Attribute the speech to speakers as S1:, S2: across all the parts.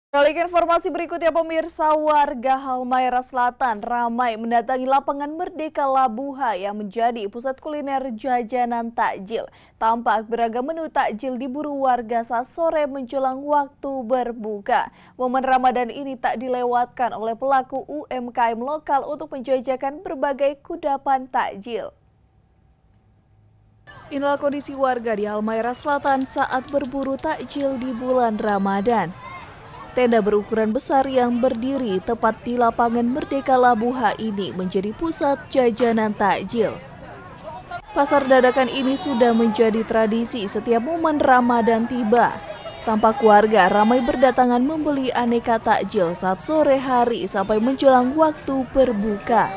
S1: Balik informasi berikutnya pemirsa, warga Halmahera Selatan ramai mendatangi lapangan Merdeka Labuha yang menjadi pusat kuliner jajanan takjil. Tampak beragam menu takjil diburu warga saat sore menjelang waktu berbuka. Momen Ramadan ini tak dilewatkan oleh pelaku UMKM lokal untuk menjajakan berbagai kudapan takjil. Inilah kondisi warga di Halmahera Selatan saat berburu takjil di bulan Ramadan. Tenda berukuran besar yang berdiri tepat di lapangan Merdeka Labuha ini menjadi pusat jajanan takjil. Pasar dadakan ini sudah menjadi tradisi setiap momen Ramadan tiba. Tampak warga ramai berdatangan membeli aneka takjil saat sore hari sampai menjelang waktu berbuka.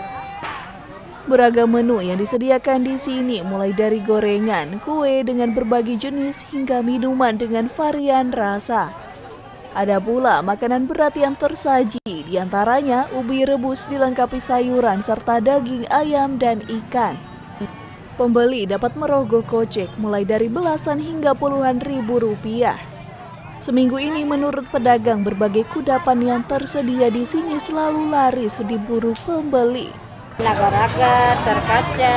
S1: Beragam menu yang disediakan di sini mulai dari gorengan, kue dengan berbagai jenis hingga minuman dengan varian rasa. Ada pula makanan berat yang tersaji, diantaranya ubi rebus dilengkapi sayuran serta daging ayam dan ikan. Pembeli dapat merogoh kocek mulai dari belasan hingga puluhan ribu rupiah. Seminggu ini menurut pedagang berbagai kudapan yang tersedia di sini selalu laris diburu pembeli.
S2: Naga-naga, terkaca,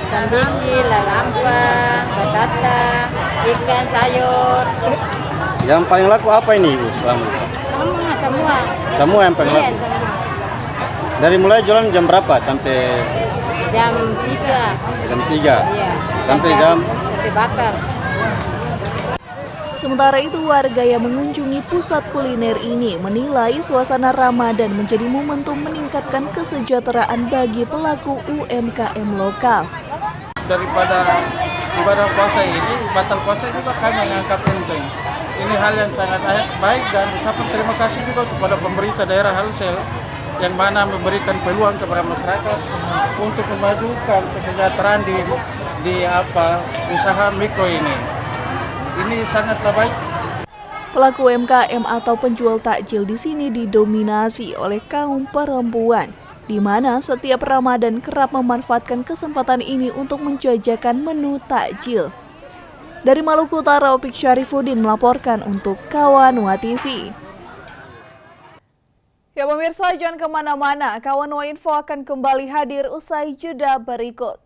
S2: sandiki, lalampa, batata, ikan, sayur.
S3: Yang paling laku apa ini Ibu selama ini?
S2: Semua.
S3: Semua yang paling laku?
S2: Semua.
S3: Dari mulai jualan jam berapa sampai?
S2: Jam 3.
S3: Jam 3?
S2: Iya.
S3: Sampai
S2: bakar.
S1: Sementara itu warga yang mengunjungi pusat kuliner ini menilai suasana Ramadan menjadi momentum meningkatkan kesejahteraan bagi pelaku UMKM lokal.
S4: Daripada ibadah puasa ini, batal puasa juga kami menganggap penting. Ini hal yang sangat baik dan ucapan terima kasih juga kepada pemerintah daerah Halsel yang mana memberikan peluang kepada masyarakat untuk memajukan kesejahteraan di usaha mikro ini. Ini sangatlah baik.
S1: Pelaku UMKM atau penjual takjil di sini didominasi oleh kaum perempuan, di mana setiap Ramadan kerap memanfaatkan kesempatan ini untuk menjajakan menu takjil. Dari Maluku Utara, Opik Syarifuddin melaporkan untuk Kawanwa TV. Ya pemirsa, jangan kemana-mana, Kawanwa Info akan kembali hadir usai jeda berikut.